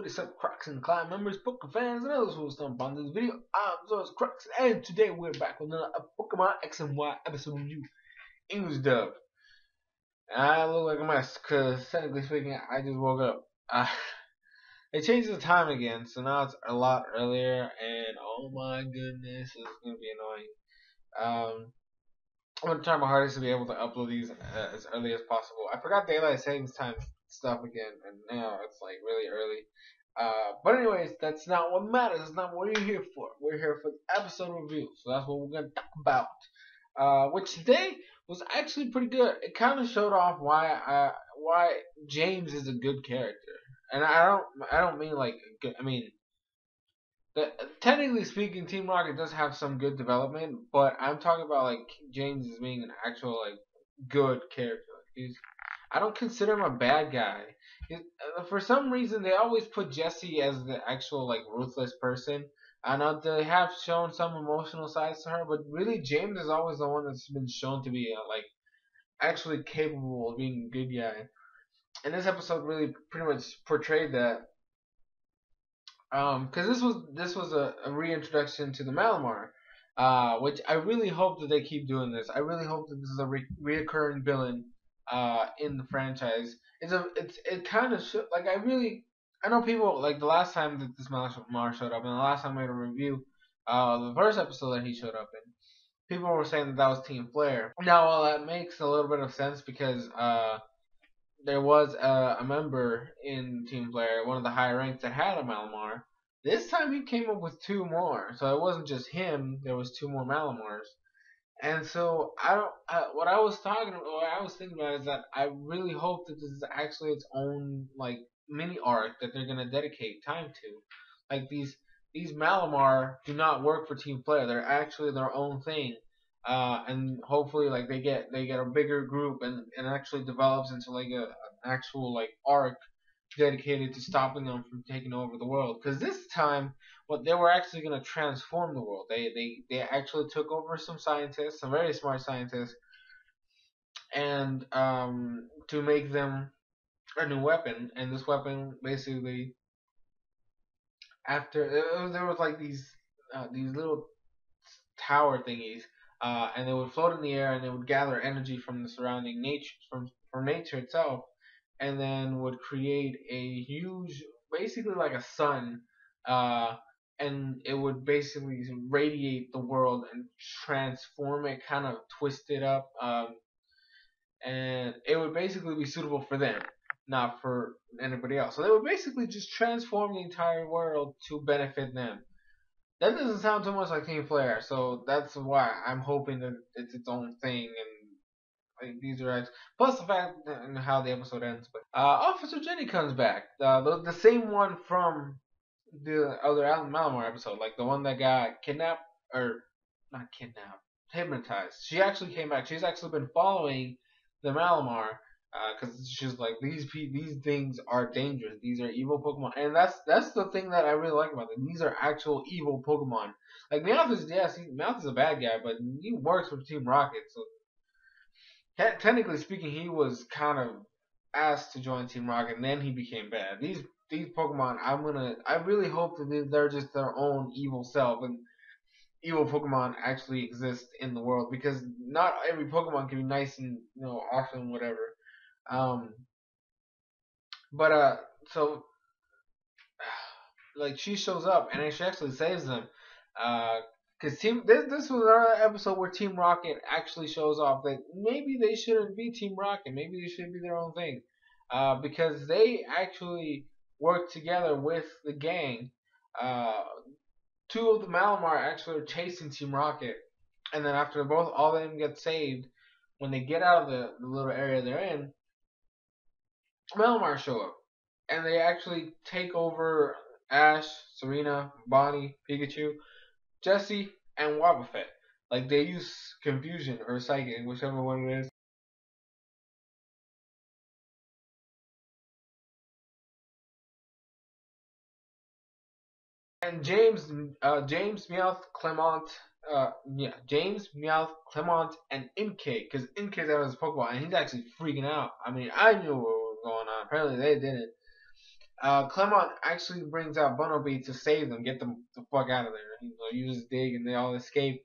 what is up, Crockxen Clan members, Pokemon fans, and others who will stump on this video. I'm SoresanCrockxen, and today we're back with another Pokemon X and Y episode review, English dub. I look like a mess, because technically speaking, I just woke up. They changed the time again, so now it's a lot earlier, and oh my goodness, it's going to be annoying. I'm going to try my hardest to be able to upload these as early as possible. I forgot daylight savings time stuff again, and now it's like really early. But anyways, that's not what matters. That's not what we're here for. We're here for the episode review, so that's what we're gonna talk about. Which today was actually pretty good. It kind of showed off why James is a good character, and I don't mean like good. I mean, technically speaking, Team Rocket does have some good development, but I'm talking about like James as being an actual like good character. I don't consider him a bad guy. For some reason, they always put Jessie as the actual like ruthless person. I know they have shown some emotional sides to her, but really James is always the one that's been shown to be like actually capable of being a good guy. And this episode really pretty much portrayed that. Because this was a reintroduction to the Malamar, which I really hope that they keep doing this. I really hope that this is a reoccurring villain in the franchise. It kind of like I know people like the last time that this Malamar showed up, and the last time I made a review, the first episode that he showed up in, people were saying that was Team Flare. Now, while that makes a little bit of sense because there was a member in Team Flare, one of the higher ranks that had a Malamar. This time he came up with two more, so it wasn't just him. There was two more Malamars, and so what I was thinking about is that I really hope that this is actually its own like mini arc that they're gonna dedicate time to. Like these Malamar do not work for Team Flare. They're actually their own thing. And hopefully like they get a bigger group and actually develops into like an actual like arc dedicated to stopping them from taking over the world. Because this time, what they were actually going to transform the world. They actually took over some scientists, some very smart scientists, and to make them a new weapon. And this weapon basically, after there was like these little tower thingies. And they would float in the air, and they would gather energy from the surrounding nature, from nature itself, and then would create a huge, basically like a sun, and it would basically radiate the world and transform it, kind of twist it up, and it would basically be suitable for them, not for anybody else. So they would basically just transform the entire world to benefit them. That doesn't sound too much like Team Flare, so that's why I'm hoping that it's its own thing and like these are actually, plus the fact and how the episode ends. But Officer Jenny comes back, the same one from the other Malamar episode, like the one that got kidnapped or not kidnapped, hypnotized. She actually came back. She's actually been following the Malamar. Because she's like these things are dangerous. These are evil Pokemon, and that's the thing that I really like about them. These are actual evil Pokemon. Like Meowth is a bad guy, but he works with Team Rocket. So technically speaking, he was kind of asked to join Team Rocket, and then he became bad. These Pokemon, I really hope that they're just their own evil self, and evil Pokemon actually exist in the world, because not every Pokemon can be nice and awesome, whatever. So like she shows up and she actually saves them. Cause this was another episode where Team Rocket actually shows off that maybe they shouldn't be Team Rocket. Maybe they should be their own thing. Because they actually work together with the gang. Two of the Malamar actually are chasing Team Rocket, and then after all of them get saved, when they get out of the little area they're in, Malamar show up, and they actually take over Ash, Serena, Bonnie, Pikachu, Jessie, and Wobbuffet. Like they use Confusion or Psychic, whichever one it is. And James, Meowth, Clement, James, Meowth, Clement, and Inkay, because Inkay's out of his Pokemon, and he's actually freaking out. I mean, I knew what was going on. Apparently, they didn't. Clemont actually brings out Bumblebee to save them, get them the fuck out of there. Uses Dig, and they all escape.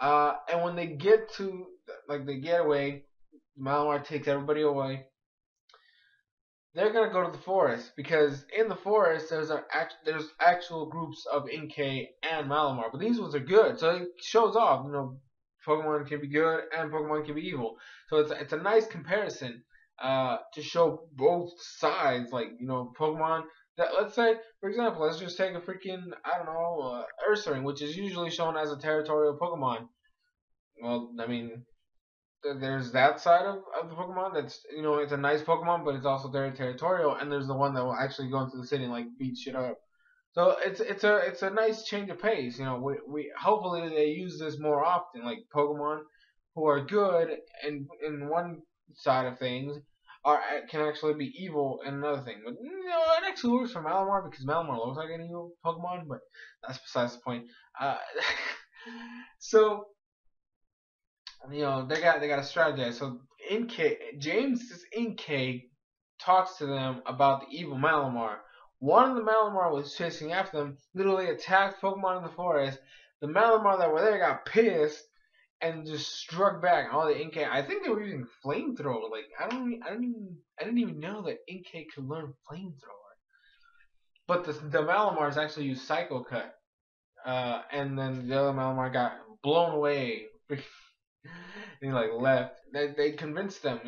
And when they get to, like, they get away, Malamar takes everybody away. They're gonna go to the forest because in the forest there's actual groups of Inkay and Malamar, but these ones are good, so it shows off. Pokemon can be good and Pokemon can be evil, so it's a nice comparison to show both sides. Like Pokemon that, let's say, for example, let's just take a freaking, I don't know, Ursaring, which is usually shown as a territorial Pokemon. Well, I mean, there's that side of the Pokemon that's it's a nice Pokemon, but it's also very territorial, and there's the one that will actually go into the city and like beat shit up. So it's a nice change of pace. We hopefully they use this more often. Like Pokemon who are good and in one side of things can actually be evil in another thing. But it actually works for Malamar because Malamar looks like an evil Pokemon, but that's besides the point. So they got to strategize. So James's Inkay talks to them about the evil Malamar. One of the Malamar was chasing after them, literally attacked Pokemon in the forest. The Malamar that were there got pissed and just struck back. All the Inkay, I think they were using flamethrower. Like I didn't even know that Inkay could learn flamethrower. But the Malamars actually used Psycho Cut, and then the other Malamar got blown away. He like left. They convinced them,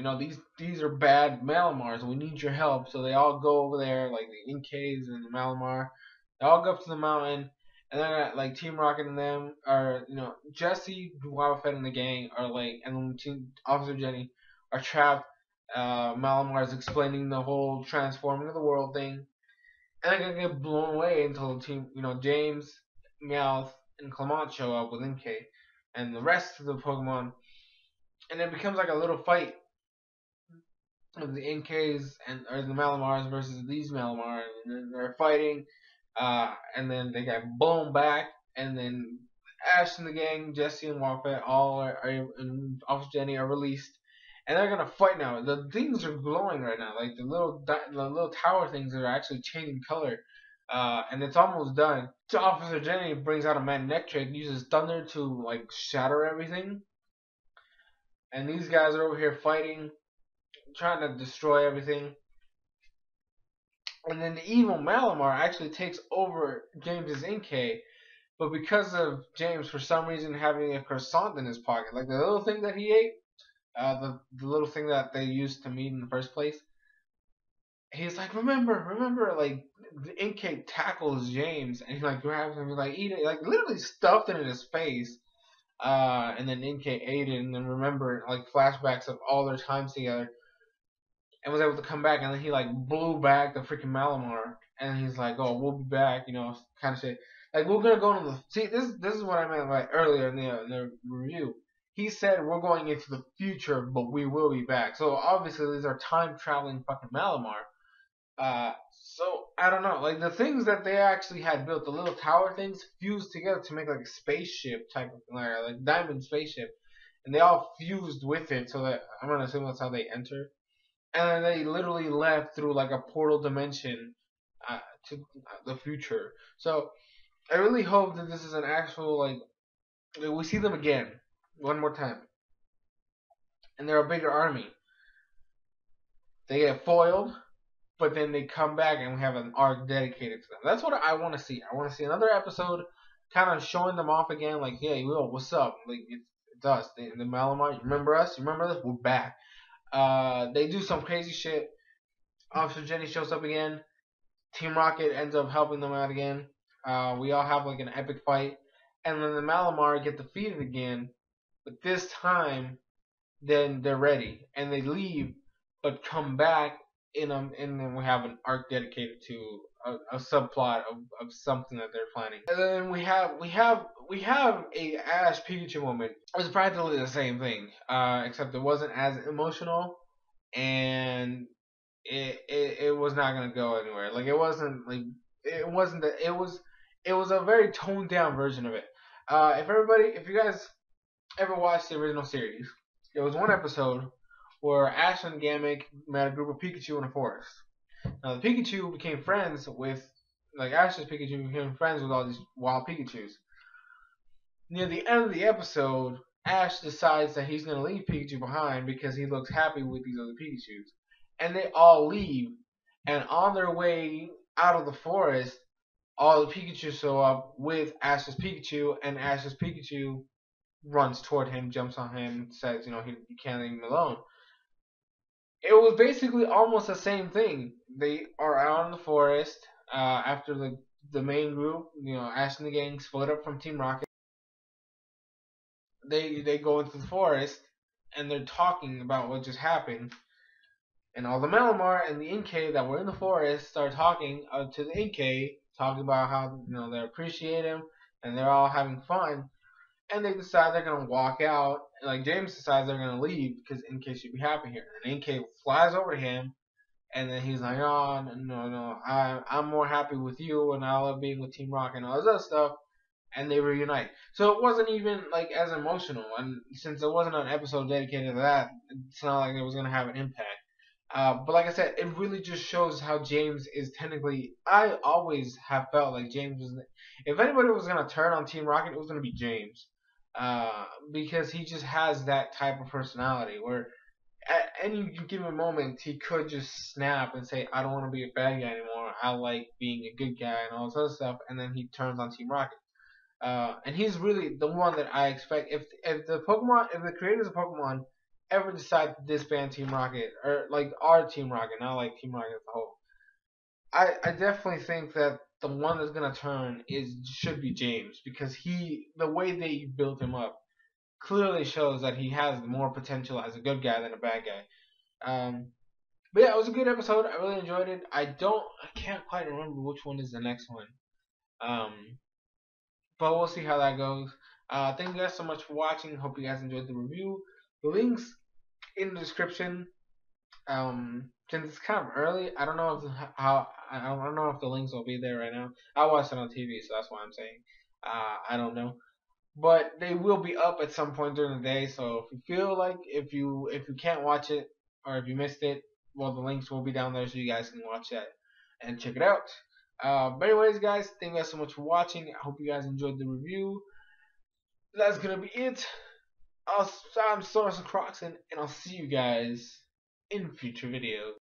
these are bad Malamars. We need your help. So they all go over there, like the Inkays and the Malamar. They all go up to the mountain, and then like Team Rocket and them are, Jesse, Wildfed, and the gang are like, and then Team Officer Jenny are trapped. Malamar is explaining the whole transforming of the world thing, and they're gonna get blown away until the team, James, Meowth, and Clement show up with Inkay and the rest of the Pokemon, and it becomes like a little fight of the Inkays or the Malamars versus these Malamars, and then they're fighting, and then they get blown back, and then Ash and the gang, Jesse and Wildfet, all and Officer Jenny are released, and they're gonna fight now. The things are glowing right now, like the little tower things that are actually changing color. And it's almost done. So Officer Jenny brings out a magnetic, uses thunder to like shatter everything. And these guys are over here fighting, trying to destroy everything. And then the evil Malamar actually takes over James's Inkay, but because of James for some reason having a croissant in his pocket, like the little thing that he ate, the little thing that they used to meet in the first place, he's like, remember, like the Inkay tackles James and he like grabs him, and like eat it, like literally stuffed it in his face. And then Inkay ate it and then remembered like flashbacks of all their times together and was able to come back, and then he like blew back the freaking Malamar and he's like, oh, we'll be back, kind of shit. Like we're gonna go into the this is what I meant like earlier in the review. He said we're going into the future, but we will be back. So obviously these are time traveling fucking Malamar. So I don't know, like the things that they actually had built, the little tower things fused together to make like a spaceship type of like diamond spaceship, and they all fused with it. So that I'm gonna assume that's how they enter, and then they literally left through like a portal dimension to the future. So I really hope that this is an actual like we see them again one more time, and they're a bigger army. They get foiled, but then they come back and we have an arc dedicated to them. That's what I want to see. I want to see another episode kind of showing them off again, like, hey, yo, what's up? Like, it's us, the Malamar. You remember us? You remember this? We're back. They do some crazy shit. Officer Jenny shows up again. Team Rocket ends up helping them out again. We all have like an epic fight. And then the Malamar get defeated again. But this time, then they're ready. And they leave, but come back and then we have an arc dedicated to a subplot of something that they're planning. And then we have a Ash Pikachu moment. It was practically the same thing, except it wasn't as emotional, and it was not gonna go anywhere. Like it was a very toned down version of it. If you guys ever watched the original series, there was one episode where Ash and Gamic met a group of Pikachu in a forest. Now the Pikachu became friends with, like Ash's Pikachu became friends with all these wild Pikachus. Near the end of the episode, Ash decides that he's gonna leave Pikachu behind because he looks happy with these other Pikachus, and they all leave. And on their way out of the forest, all the Pikachu show up with Ash's Pikachu, and Ash's Pikachu runs toward him, jumps on him, says, you can't leave him alone. It was basically almost the same thing. They are out in the forest after the main group, Ash and the gang split up from Team Rocket. They go into the forest and they're talking about what just happened. And all the Malamar and the Inkay that were in the forest start talking to the Inkay, talking about how they appreciate him and they're all having fun. And they decide they're gonna walk out. Like James decides they're gonna leave because Inkay should be happy here. And Inkay flies over to him, and then he's like, "Oh no, I'm more happy with you, and I love being with Team Rocket and all this other stuff." And they reunite. So it wasn't even like as emotional, and since it wasn't an episode dedicated to that, it's not like it was gonna have an impact. But like I said, it really just shows how James is technically. I always have felt like James was. If anybody was gonna turn on Team Rocket, it was gonna be James, because he just has that type of personality where at any given moment he could just snap and say, "I don't want to be a bad guy anymore. I like being a good guy and all this other stuff," and then he turns on Team Rocket. And he's really the one that I expect. If the creators of Pokemon ever decide to disband Team Rocket, or like our Team Rocket, not like Team Rocket as a whole, I definitely think that the one that's gonna turn should be James, because the way they built him up clearly shows that he has more potential as a good guy than a bad guy. But yeah, it was a good episode. I really enjoyed it. I can't quite remember which one is the next one. Um, but we'll see how that goes. Thank you guys so much for watching. Hope you guys enjoyed the review. The links in the description. Since it's kind of early, I don't know if I don't know if the links will be there right now. I watched it on TV, so that's why I'm saying. I don't know, but they will be up at some point during the day. So if you feel like if you can't watch it, or if you missed it, well, the links will be down there so you guys can watch that and check it out. But anyways, guys, thank you guys so much for watching. I hope you guys enjoyed the review. That's gonna be it. I'm SoresanCrockxen, and I'll see you guys in future videos.